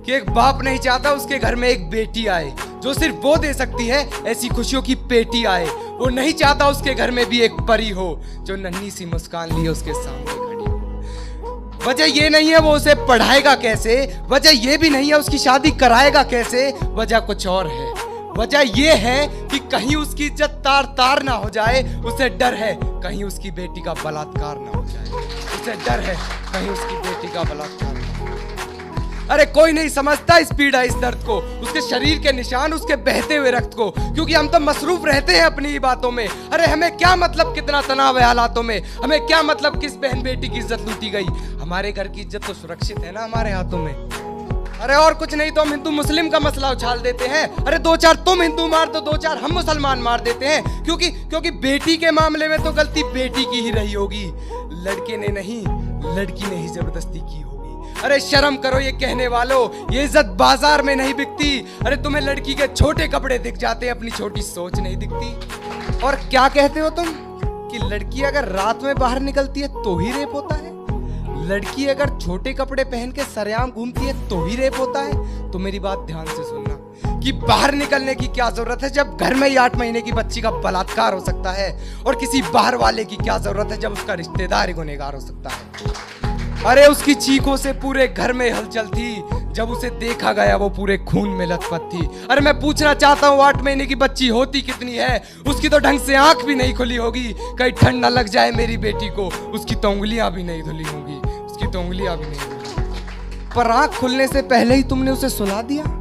कि एक बाप नहीं चाहता उसके घर में एक बेटी आए जो सिर्फ वो दे सकती है ऐसी खुशियों की पेटी आए। वो नहीं चाहता उसके घर में भी एक परी हो जो नन्ही सी मुस्कान लिए उसके सामने खड़ी हो। वजह ये नहीं है वो उसे पढ़ाएगा कैसे, वजह ये भी नहीं है उसकी शादी कराएगा कैसे, वजह कुछ और है। वजह ये है कि कहीं उसकी इज्जत तार तार ना हो जाए। उसे डर है कहीं उसकी बेटी का बलात्कार ना हो जाए। उसे डर है कहीं उसकी बेटी का बलात्कार ना हो जाए। अरे कोई नहीं समझता इस पीड़ा इस दर्द को, उसके शरीर के निशान, उसके बहते हुए रक्त को, क्योंकि हम तो मसरूफ रहते हैं अपनी ही बातों में। अरे हमें क्या मतलब कितना तनाव है हालातों में, हमें क्या मतलब किस बहन बेटी की इज्जत लूटी गई। हमारे घर की इज्जत तो सुरक्षित है ना हमारे हाथों में। अरे और कुछ नहीं तो हम हिंदू मुस्लिम का मसला उछाल देते हैं। अरे दो चार तुम हिंदू मार दो, दो चार हम मुसलमान मार देते हैं, क्योंकि बेटी के मामले में तो गलती बेटी की ही रही होगी, लड़के ने नहीं, लड़की ने ही जबरदस्ती की होगी। अरे शर्म करो ये कहने वालों, ये इज्जत बाजार में नहीं बिकती। अरे तुम्हें लड़की के छोटे कपड़े दिख जाते हैं, अपनी छोटी सोच नहीं दिखती। और क्या कहते हो तुम कि लड़की अगर रात में बाहर निकलती है तो ही रेप होता है, लड़की अगर छोटे कपड़े पहन के सरेआम घूमती है तो ही रेप होता है। तो मेरी बात ध्यान से सुनना कि बाहर निकलने की क्या जरूरत है जब घर में ही 8 महीने की बच्ची का बलात्कार हो सकता है, और किसी बाहर वाले की क्या जरूरत है जब उसका रिश्तेदार ही गुनहगार हो सकता है। अरे उसकी चीखों से पूरे घर में हलचल थी, जब उसे देखा गया वो पूरे खून में लथपथ थी। अरे मैं पूछना चाहता हूँ 8 महीने की बच्ची होती कितनी है, उसकी तो ढंग से आंख भी नहीं खुली होगी, कहीं ठंड न लग जाए मेरी बेटी को, उसकी तो उंगलियां भी नहीं धुली होंगी, उसकी तो उंगलियां भी नहीं धुली। पर आंख खुलने से पहले ही तुमने उसे सुला दिया।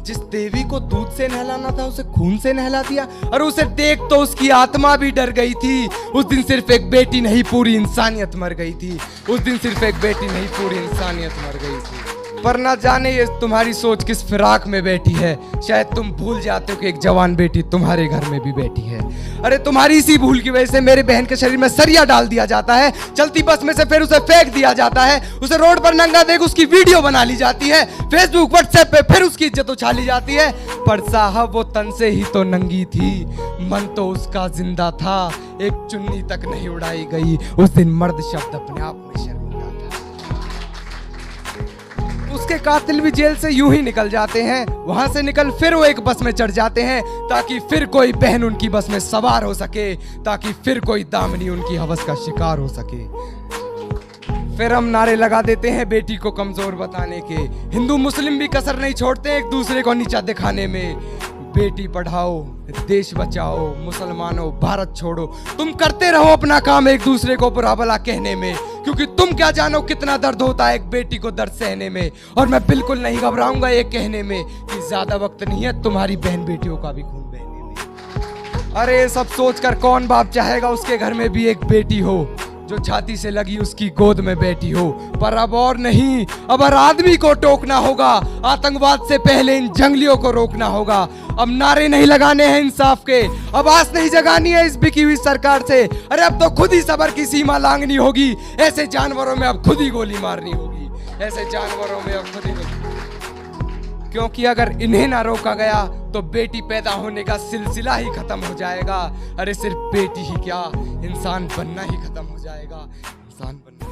जिस देवी को दूध से नहलाना था उसे खून से नहला दिया। और उसे देख तो उसकी आत्मा भी डर गई थी। उस दिन सिर्फ एक बेटी नहीं पूरी इंसानियत मर गई थी। उस दिन सिर्फ एक बेटी नहीं पूरी इंसानियत मर गई थी। पर ना जाने ये तुम्हारी सोच किस फिराक में बैठी है, शायद तुम भूल जाते हो कि एक जवान बेटी तुम्हारे घर में भी बैठी है। अरे तुम्हारी इसी भूल की वजह से मेरे बहन के शरीर में सरिया डाल दिया जाता है, चलती बस में से फिर उसे फेंक दिया जाता है, उसे रोड पर नंगा देख उसकी वीडियो बना ली जाती है, फेसबुक व्हाट्सएप पे फिर उसकी इज्जत उछाली जाती है। पर साहब वो तन से ही तो नंगी थी, मन तो उसका जिंदा था, एक चुन्नी तक नहीं उड़ाई गई। उस दिन मर्द शब्द अपने आप में शर्मिंदा था। उसके कातिल भी जेल से यूं ही निकल जाते हैं, वहां से निकल फिर वो एक बस में चढ़ जाते हैं ताकि फिर कोई बहन उनकी बस में सवार हो सके, ताकि फिर कोई दामनी उनकी हवस का शिकार हो सके। फिर हम नारे लगा देते हैं बेटी को कमजोर बताने के। हिंदू मुस्लिम भी कसर नहीं छोड़ते एक दूसरे को नीचा दिखाने में। बेटी पढ़ाओ, देश बचाओ, मुसलमानों भारत छोड़ो, तुम करते रहो अपना काम एक दूसरे को बुरा भला कहने में, क्योंकि तुम क्या जानो कितना दर्द होता है एक बेटी को दर्द सहने में। और मैं बिल्कुल नहीं घबराऊंगा ये कहने में कि ज्यादा वक्त नहीं है तुम्हारी बहन बेटियों का भी खून बहने में। अरे सब सोचकर कौन बाप चाहेगा उसके घर में भी एक बेटी हो जो छाती से लगी उसकी गोद में बैठी हो। पर अब और नहीं, अब हर आदमी को टोकना होगा, आतंकवाद से पहले इन जंगलियों को रोकना होगा। अब नारे नहीं लगाने हैं इंसाफ के, अब आस नहीं जगानी है इस बिकी हुई सरकार से। अरे अब तो खुद ही सबर की सीमा लांघनी होगी, ऐसे जानवरों में अब खुद ही गोली मारनी होगी, ऐसे जानवरों में अब खुद ही गोली। क्योंकि अगर इन्हें ना रोका गया तो बेटी पैदा होने का सिलसिला ही खत्म हो जाएगा। अरे सिर्फ बेटी ही क्या, इंसान बनना ही खत्म हो जाएगा, इंसान बनना।